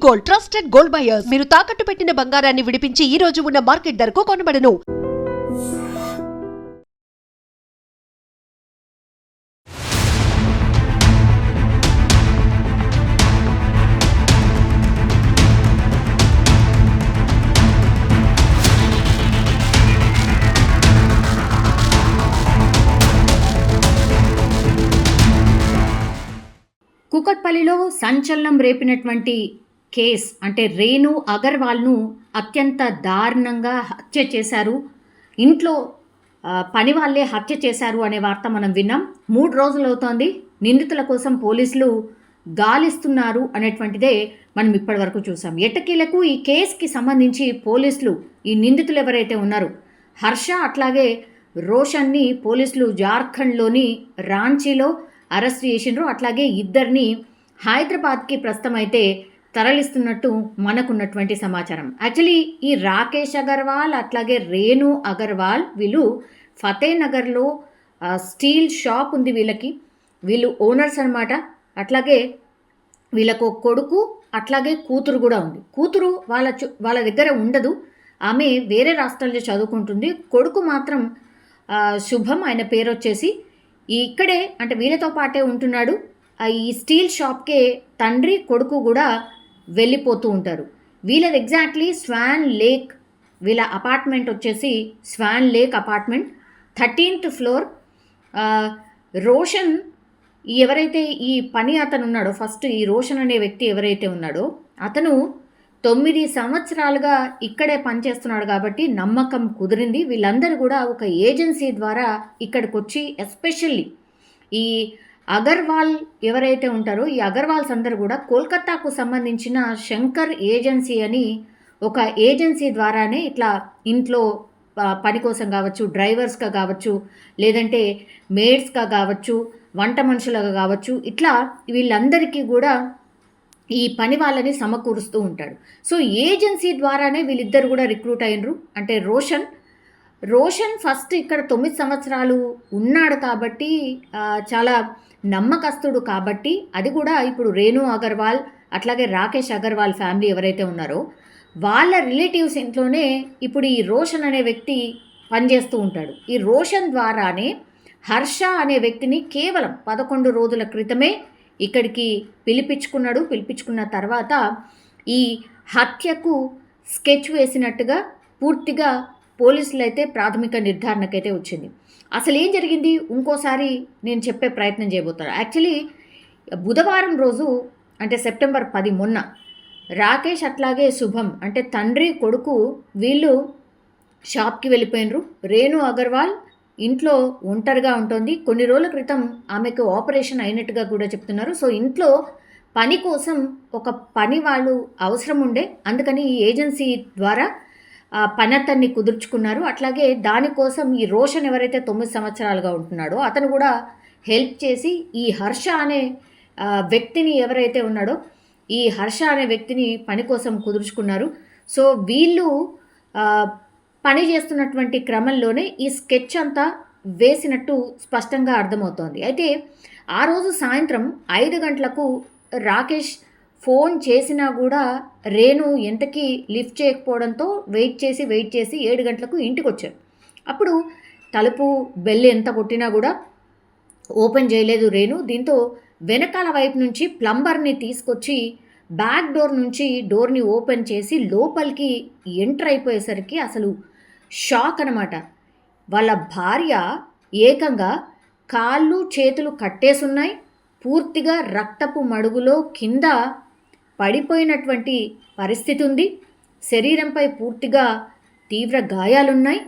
Gold, trusted gold buyers. మీరు తాకట్టు పెట్టిన బంగారాన్ని విడిపించి ఈ రోజు ఉన్న మార్కెట్ ధరకు కొనబడను. కూకట్పల్లిలో సంచలనం రేపినటువంటి కేస్ అంటే రేణు అగర్వాల్ను అత్యంత దారుణంగా హత్య చేశారు. ఇంట్లో పని వాళ్ళే హత్య చేశారు అనే వార్త మనం విన్నాం. 3 రోజులు అవుతోంది. నిందితుల కోసం పోలీసులు గాలిస్తున్నారు అనేటువంటిదే మనం ఇప్పటి వరకు చూసాం. ఎట్టకేలకు ఈ కేసుకి సంబంధించి పోలీసులు ఈ నిందితులు ఎవరైతే ఉన్నారో హర్ష అట్లాగే రోషన్ని పోలీసులు జార్ఖండ్లోని రాంచీలో అరెస్ట్ చేసిండ్రు. అట్లాగే ఇద్దరిని హైదరాబాద్కి ప్రస్తుతం అయితే తరలిస్తున్నట్టు మనకున్నటువంటి సమాచారం. యాక్చువల్లీ ఈ రాకేష్ అగర్వాల్ అట్లాగే రేణు అగర్వాల్ వీళ్ళు ఫతేనగర్లో స్టీల్ షాప్ ఉంది వీళ్ళు ఓనర్స్ అనమాట. అట్లాగే వీళ్ళకు కొడుకు అట్లాగే కూతురు కూడా ఉంది. కూతురు వాళ్ళ దగ్గర ఉండదు, ఆమె వేరే రాష్ట్రాల్లో చదువుకుంటుంది. కొడుకు మాత్రం శుభం, ఆయన పేరు వచ్చేసి ఇక్కడే అంటే వీళ్ళతో పాటే ఉంటున్నాడు. ఈ స్టీల్ షాప్కే తండ్రి కొడుకు కూడా వెళ్ళిపోతూ ఉంటారు. వీళ్ళది ఎగ్జాక్ట్లీ స్వాన్ లేక్, వీళ్ళ అపార్ట్మెంట్ వచ్చేసి Swan Lake apartment 13th floor. Roshan ఎవరైతే ఈ పని అతను ఉన్నాడో, ఫస్ట్ ఈ రోషన్ అనే వ్యక్తి ఎవరైతే ఉన్నాడో అతను 9 సంవత్సరాలుగా ఇక్కడే పనిచేస్తున్నాడు కాబట్టి నమ్మకం కుదిరింది. వీళ్ళందరూ కూడా ఒక ఏజెన్సీ ద్వారా ఇక్కడికి వచ్చి ఎస్పెషల్లీ ఈ అగర్వాల్ ఎవరైతే ఉంటారో ఈ అగర్వాల్స్ అందరూ కూడా కోల్కతాకు సంబంధించిన శంకర్ ఏజెన్సీ అని ఒక ఏజెన్సీ ద్వారానే ఇట్లా ఇంట్లో పని కోసం కావచ్చు, డ్రైవర్స్గా కావచ్చు, లేదంటే మేడ్స్గా కావచ్చు, వంట మనుషులుగా కావచ్చు, ఇట్లా వీళ్ళందరికీ కూడా ఈ పని వాళ్ళని సమకూరుస్తూ ఉంటాడు. సో ఏజెన్సీ ద్వారానే వీళ్ళిద్దరు కూడా రిక్రూట్ అయినరు. అంటే రోషన్ ఫస్ట్ ఇక్కడ 9 సంవత్సరాలు ఉన్నాడు కాబట్టి చాలా నమ్మకస్తుడు కాబట్టి, అది కూడా ఇప్పుడు రేణు అగర్వాల్ అట్లాగే రాకేష్ అగర్వాల్ ఫ్యామిలీ ఎవరైతే ఉన్నారో వాళ్ళ రిలేటివ్స్ ఇంట్లోనే ఇప్పుడు ఈ రోషన్ అనే వ్యక్తి పనిచేస్తూ ఉంటాడు. ఈ రోషన్ ద్వారానే హర్ష అనే వ్యక్తిని కేవలం 11 రోజుల క్రితమే ఇక్కడికి పిలిపించుకున్న తర్వాత ఈ హత్యకు స్కెచ్ వేసినట్టుగా పూర్తిగా పోలీసులు అయితే ప్రాథమిక నిర్ధారణకైతే వచ్చింది. అసలు ఏం జరిగింది ఇంకోసారి నేను చెప్పే ప్రయత్నం చేయబోతాను. యాక్చువల్లీ బుధవారం రోజు అంటే సెప్టెంబర్ 10 మొన్న రాకేష్ అట్లాగే శుభం అంటే తండ్రి కొడుకు వీళ్ళు షాప్కి వెళ్ళిపోయినరు. రేణు అగర్వాల్ ఇంట్లో ఒంటరిగా ఉంటుంది. కొన్ని రోజుల క్రితం ఆమెకు ఆపరేషన్ అయినట్టుగా కూడా చెప్తున్నారు. సో ఇంట్లో పని కోసం ఒక పని వాళ్ళు అవసరం ఉండే, అందుకని ఈ ఏజెన్సీ ద్వారా పని అతన్ని కుదుర్చుకున్నారు. అట్లాగే దానికోసం ఈ రోషన్ ఎవరైతే 9 సంవత్సరాలుగా ఉంటున్నాడో అతను కూడా హెల్ప్ చేసి ఈ హర్ష అనే వ్యక్తిని ఎవరైతే ఉన్నాడో ఈ హర్ష అనే వ్యక్తిని పని కోసం కుదుర్చుకున్నారు. సో వీళ్ళు పని చేస్తున్నటువంటి క్రమంలోనే ఈ స్కెచ్ అంతా వేసినట్టు స్పష్టంగా అర్థమవుతోంది. అయితే ఆ రోజు సాయంత్రం 5 గంటలకు రాకేష్ ఫోన్ చేసినా కూడా రేణు ఎంతకీ లిఫ్ట్ చేయకపోవడంతో వెయిట్ చేసి 7 గంటలకు ఇంటికి వచ్చారు. అప్పుడు తలుపు బెల్ ఎంత కొట్టినా కూడా ఓపెన్ చేయలేదు రేణు. దీంతో వెనకాల వైపు నుంచి ప్లంబర్ని తీసుకొచ్చి బ్యాక్ డోర్ నుంచి డోర్ని ఓపెన్ చేసి లోపలికి ఎంటర్ అయిపోయేసరికి అసలు షాక్ అనమాట. వాళ్ళ భార్య ఏకంగా కాళ్ళు చేతులు కట్టేసున్నాయి, పూర్తిగా రక్తపు మడుగులో కింద పడిపోయినటువంటి పరిస్థితి ఉంది. శరీరంపై పూర్తిగా తీవ్ర గాయాలున్నాయి.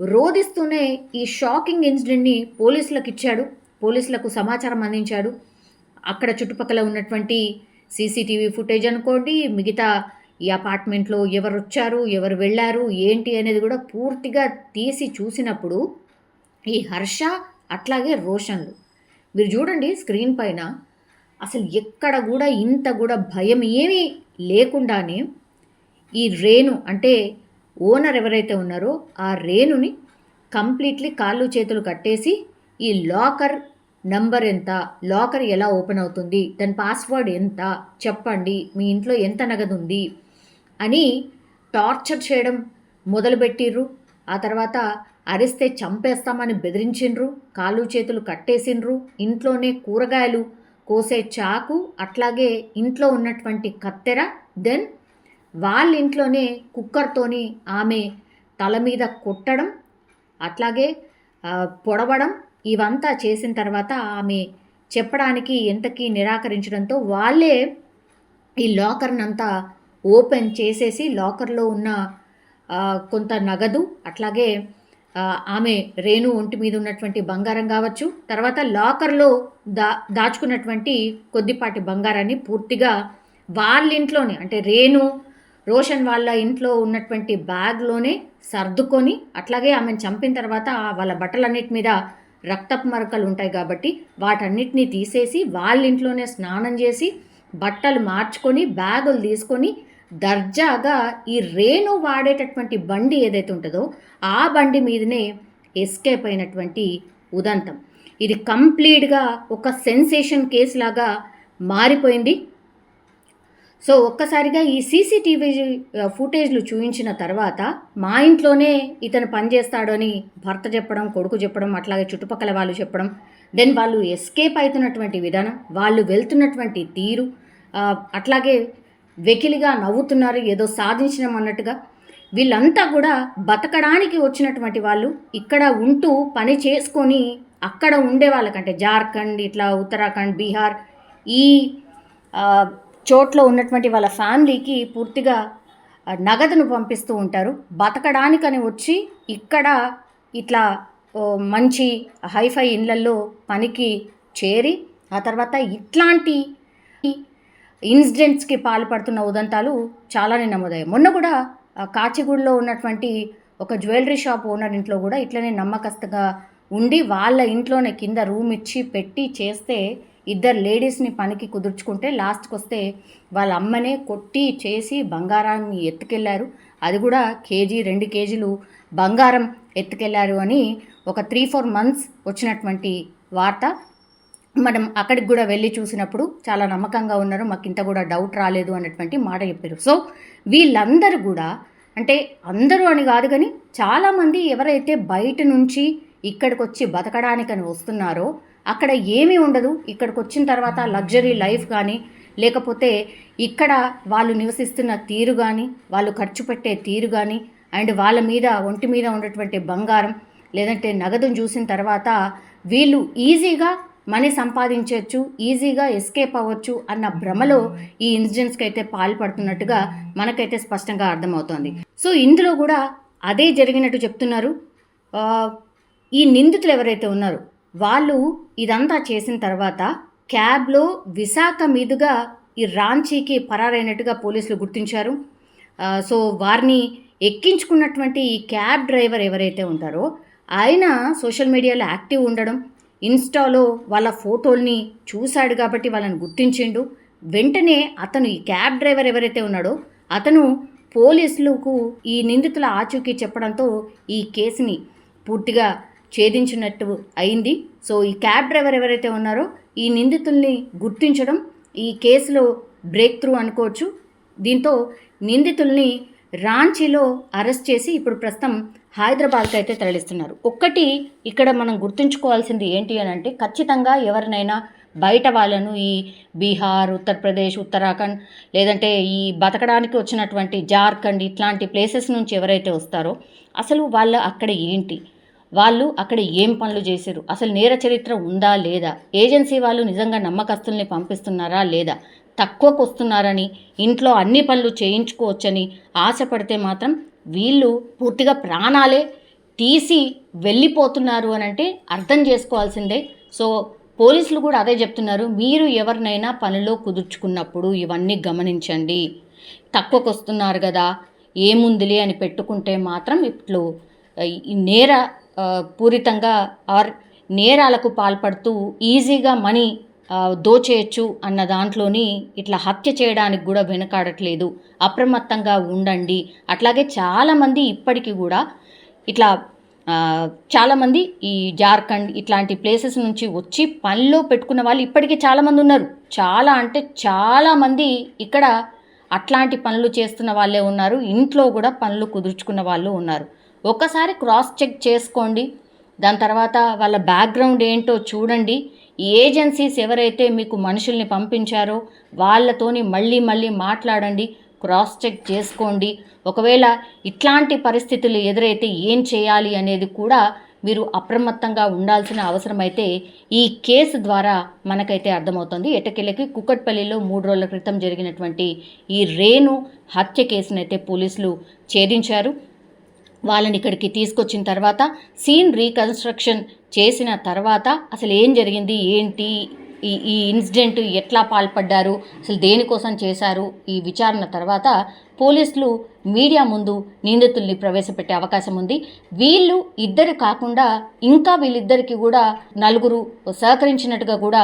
రోదిస్తూనే ఈ షాకింగ్ ఇన్సిడెంట్ని పోలీసులకు సమాచారం అందించాడు. అక్కడ చుట్టుపక్కల ఉన్నటువంటి సీసీటీవీ ఫుటేజ్ అనుకోండి, మిగతా ఈ అపార్ట్మెంట్లో ఎవరు వచ్చారు, ఎవరు వెళ్ళారు, ఏంటి అనేది కూడా పూర్తిగా తీసి చూసినప్పుడు ఈ హర్ష అట్లాగే రోషన్లు మీరు చూడండి స్క్రీన్ పైన అసలు ఎక్కడ కూడా ఇంత కూడా భయం ఏమీ లేకుండానే ఈ రేణు అంటే ఓనర్ ఎవరైతే ఉన్నారో ఆ రేణుని కంప్లీట్లీ కాళ్ళు చేతులు కట్టేసి ఈ లాకర్ నంబర్ ఎంత, లాకర్ ఎలా ఓపెన్ అవుతుంది, దాని పాస్వర్డ్ ఎంత, చెప్పండి, మీ ఇంట్లో ఎంత నగదు ఉంది అని టార్చర్ చేయడం మొదలుపెట్టిర్రు. ఆ తర్వాత అరిస్తే చంపేస్తామని బెదిరించిండ్రు, కాళ్ళు చేతులు కట్టేసిండ్రు, ఇంట్లోనే కూరగాయలు కోసే చాకు, అట్లాగే ఇంట్లో ఉన్నటువంటి కత్తెర, దెన్ వాళ్ళ ఇంట్లోనే కుక్కర్తోని ఆమె తల మీద కొట్టడం, అట్లాగే పొడవడం, ఇవంతా చేసిన తర్వాత ఆమె చెప్పడానికి ఎంతకీ నిరాకరించడంతో వాళ్ళే ఈ లాకర్నంతా ఓపెన్ చేసేసి లాకర్లో ఉన్న కొంత నగదు, అట్లాగే ఆమె రేణు ఒంటి మీద ఉన్నటువంటి బంగారం కావచ్చు, తర్వాత లాకర్లో దాచుకున్నటువంటి కొద్దిపాటి బంగారాన్ని పూర్తిగా వాళ్ళ ఇంట్లోనే, అంటే రోషన్ వాళ్ళ ఇంట్లో ఉన్నటువంటి బ్యాగ్లోనే సర్దుకొని, అట్లాగే ఆమెను చంపిన తర్వాత వాళ్ళ బట్టలన్నిటి మీద రక్తపు మరకలు ఉంటాయి కాబట్టి వాటన్నిటినీ తీసేసి వాళ్ళ ఇంట్లోనే స్నానం చేసి బట్టలు మార్చుకొని బ్యాగులు తీసుకొని దర్జాగా ఈ రేణు వాడేటటువంటి బండి ఏదైతే ఉంటుందో ఆ బండి మీదనే ఎస్కేప్ అయినటువంటి ఉదంతం. ఇది కంప్లీట్గా ఒక సెన్సేషన్ కేసు లాగా మారిపోయింది. సో ఒక్కసారిగా ఈ సీసీటీవీ ఫుటేజ్లు చూపించిన తర్వాత మా ఇంట్లోనే ఇతను పనిచేస్తాడని భర్త చెప్పడం, కొడుకు చెప్పడం, అట్లాగే చుట్టుపక్కల వాళ్ళు చెప్పడం, దెన్ వాళ్ళు ఎస్కేప్ అవుతున్నటువంటి విధానం, వాళ్ళు వెళ్తున్నటువంటి తీరు, అట్లాగే వెకిలిగా నవ్వుతున్నారు ఏదో సాధించడం అన్నట్టుగా. వీళ్ళంతా కూడా బతకడానికి వచ్చినటువంటి వాళ్ళు, ఇక్కడ ఉంటూ పని చేసుకొని అక్కడ ఉండే వాళ్ళకంటే జార్ఖండ్, ఇట్లా ఉత్తరాఖండ్, బీహార్ ఈ చోట్ల ఉన్నటువంటి వాళ్ళ ఫ్యామిలీకి పూర్తిగా నగదును పంపిస్తూ ఉంటారు. బతకడానికని వచ్చి ఇక్కడ ఇట్లా మంచి హైఫై ఇళ్ళల్లో పనికి చేరి ఆ తర్వాత ఇట్లాంటి ఇన్సిడెంట్స్కి పాల్పడుతున్న ఉదంతాలు చాలానే నమోదయ్యాయి. మొన్న కూడా కాచిగూడలో ఉన్నటువంటి ఒక జ్యువెలరీ షాప్ ఓనర్ ఇంట్లో కూడా ఇట్లనే నమ్మకస్తుగా ఉండి వాళ్ళ ఇంట్లోనే కింద రూమ్ ఇచ్చి పెట్టి చేస్తే ఇద్దరు లేడీస్ని పనికి కుదుర్చుకుంటే లాస్ట్కి వస్తే వాళ్ళ అమ్మనే కొట్టి చేసి బంగారాన్ని ఎత్తుకెళ్లారు. అది కూడా 1-2 కేజీలు బంగారం ఎత్తుకెళ్లారు అని ఒక 3-4 months వచ్చినటువంటి వార్త. మనం అక్కడికి కూడా వెళ్ళి చూసినప్పుడు చాలా నమ్మకంగా ఉన్నారు, మాకు ఇంత కూడా డౌట్ రాలేదు అన్నటువంటి మాట చెప్పారు. సో వీళ్ళందరూ కూడా, అంటే అందరూ అని కాదు కానీ చాలామంది ఎవరైతే బయట నుంచి ఇక్కడికి వచ్చి బతకడానికని వస్తున్నారో అక్కడ ఏమీ ఉండదు. ఇక్కడికి వచ్చిన తర్వాత లగ్జరీ లైఫ్ కానీ, లేకపోతే ఇక్కడ వాళ్ళు నివసిస్తున్న తీరు కానీ, వాళ్ళు ఖర్చు పెట్టే తీరు కానీ, అండ్ వాళ్ళ మీద ఒంటి మీద ఉన్నటువంటి బంగారం లేదంటే నగదును చూసిన తర్వాత వీళ్ళు ఈజీగా మనీ సంపాదించవచ్చు, ఈజీగా ఎస్కేప్ అవ్వచ్చు అన్న భ్రమలో ఈ ఇన్సిడెంట్స్కి అయితే పాల్పడుతున్నట్టుగా మనకైతే స్పష్టంగా అర్థమవుతోంది. సో ఇందులో కూడా అదే జరిగినట్టు చెప్తున్నారు. ఈ నిందితులు ఎవరైతే ఉన్నారో వాళ్ళు ఇదంతా చేసిన తర్వాత క్యాబ్లో విశాఖ మీదుగా ఈ రాంచీకి పరారైనట్టుగా పోలీసులు గుర్తించారు. సో వారిని ఎక్కించుకున్నటువంటి ఈ క్యాబ్ డ్రైవర్ ఎవరైతే ఉంటారో ఆయన సోషల్ మీడియాలో యాక్టివ్ ఉండడం, ఇన్స్టాలో వాళ్ళ ఫోటోల్ని చూశాడు కాబట్టి వాళ్ళని గుర్తించిండు. వెంటనే అతను ఈ క్యాబ్ డ్రైవర్ ఎవరైతే ఉన్నాడో అతను పోలీసులకు ఈ నిందితుల ఆచూకీ చెప్పడంతో ఈ కేసుని పూర్తిగా ఛేదించినట్టు అయింది. సో ఈ క్యాబ్ డ్రైవర్ ఎవరైతే ఉన్నారో ఈ నిందితుల్ని గుర్తించడం ఈ కేసులో బ్రేక్ త్రూ అనుకోవచ్చు. దీంతో నిందితుల్ని రాంచీలో అరెస్ట్ చేసి ఇప్పుడు ప్రస్తుతం హైదరాబాద్కి అయితే తరలిస్తున్నారు. ఒక్కటి ఇక్కడ మనం గుర్తుంచుకోవాల్సింది ఏంటి అని అంటే, ఖచ్చితంగా ఎవరినైనా బయట వాళ్ళను ఈ బీహార్, ఉత్తరప్రదేశ్, ఉత్తరాఖండ్ లేదంటే ఈ బతకడానికి వచ్చినటువంటి జార్ఖండ్ ఇట్లాంటి ప్లేసెస్ నుంచి ఎవరైతే వస్తారో అసలు వాళ్ళు అక్కడ ఏంటి, వాళ్ళు అక్కడ ఏం పనులు చేశారు, అసలు నేర చరిత్ర ఉందా లేదా, ఏజెన్సీ వాళ్ళు నిజంగా నమ్మకస్తుల్ని పంపిస్తున్నారా లేదా, తక్కువకు వస్తున్నారని ఇంట్లో అన్ని పనులు చేయించుకోవచ్చని ఆశపడితే మాత్రం వీళ్ళు పూర్తిగా ప్రాణాలే తీసి వెళ్ళిపోతున్నారు అని అంటే అర్థం చేసుకోవాల్సిందే. సో పోలీసులు కూడా అదే చెప్తున్నారు, మీరు ఎవరినైనా పనిలో కుదుర్చుకున్నప్పుడు ఇవన్నీ గమనించండి. తక్కువకు వస్తున్నారు కదా ఏముందిలే అని పెట్టుకుంటే మాత్రం ఇప్పుడు నేర పూరితంగా ఆర్ నేరాలకు పాల్పడుతూ ఈజీగా మనీ దోచేయచ్చు అన్న దాంట్లోని ఇట్లా హత్య చేయడానికి కూడా వెనకాడట్లేదు. అప్రమత్తంగా ఉండండి. అట్లాగే చాలామంది ఇప్పటికీ కూడా ఇట్లా చాలామంది ఈ జార్ఖండ్ ఇట్లాంటి ప్లేసెస్ నుంచి వచ్చి పనిలో పెట్టుకున్న వాళ్ళు ఇప్పటికీ చాలామంది ఉన్నారు. చాలా అంటే చాలామంది ఇక్కడ అట్లాంటి పనులు చేస్తున్న వాళ్ళే ఉన్నారు. ఇంట్లో కూడా పనులు కుదుర్చుకున్న వాళ్ళు ఉన్నారు. ఒకసారి క్రాస్ చెక్ చేసుకోండి. దాని తర్వాత వాళ్ళ బ్యాక్గ్రౌండ్ ఏంటో చూడండి. ఈ ఏజెన్సీస్ ఎవరైతే మీకు మనుషుల్ని పంపించారో వాళ్ళతోని మళ్ళీ మాట్లాడండి, క్రాస్ చెక్ చేసుకోండి. ఒకవేళ ఇట్లాంటి పరిస్థితులు ఎదురైతే ఏం చేయాలి అనేది కూడా మీరు అప్రమత్తంగా ఉండాల్సిన అవసరం అయితే ఈ కేసు ద్వారా మనకైతే అర్థమవుతుంది. ఎట్టకేలకి కుకట్పల్లిలో 3 రోజుల క్రితం జరిగినటువంటి ఈ రేణు హత్య కేసునైతే పోలీసులు ఛేదించారు. వాళ్ళని ఇక్కడికి తీసుకొచ్చిన తర్వాత సీన్ రీకన్స్ట్రక్షన్ చేసిన తర్వాత అసలు ఏం జరిగింది, ఏంటి, ఈ ఇన్సిడెంట్ ఎట్లా పాల్పడ్డారు, అసలు దేనికోసం చేశారు, ఈ విచారణ తర్వాత పోలీసులు మీడియా ముందు నిందితుల్ని ప్రవేశపెట్టే అవకాశం ఉంది. వీళ్ళు ఇద్దరు కాకుండా ఇంకా వీళ్ళిద్దరికి కూడా 4 సహకరించినట్టుగా కూడా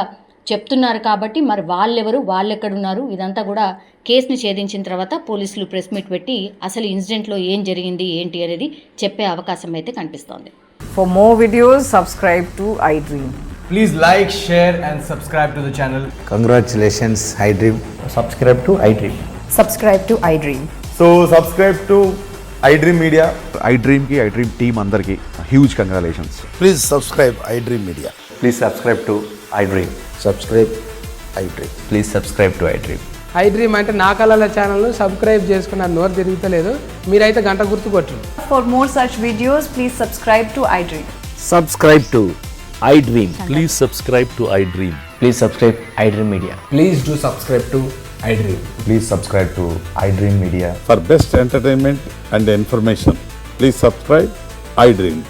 చెప్తున్నారు. కాబట్టి మరి వాళ్ళెవరు, వాళ్ళెక్కడున్నారు, ఇదంతా కూడా కేసుని ఛేదించిన తర్వాత పోలీసులు ప్రెస్ మీట్ పెట్టి అసలు ఇన్సిడెంట్లో ఏం జరిగింది ఏంటి అనేది చెప్పే అవకాశం అయితే కనిపిస్తోంది. For more videos, subscribe to iDream. Please like, share and subscribe to the channel. Congratulations, iDream. Subscribe to iDream. Subscribe to iDream. So subscribe to iDream Media. iDream ki iDream team andarki huge congratulations. Please subscribe iDream Media. Please subscribe to iDream. Subscribe iDream. Please subscribe to iDream. iDream అంటే నా కళల ఛానల్ను subscribe చేసుకున్న నోరు తిరుగుతలేదు. మీరైతే గంట గుర్తు కొట్టండి. For more such videos, please subscribe to iDream. Subscribe to iDream. Please subscribe to iDream. Please subscribe iDream Media. Please do subscribe to iDream. Please subscribe to iDream Media. For best entertainment and information, please subscribe iDream.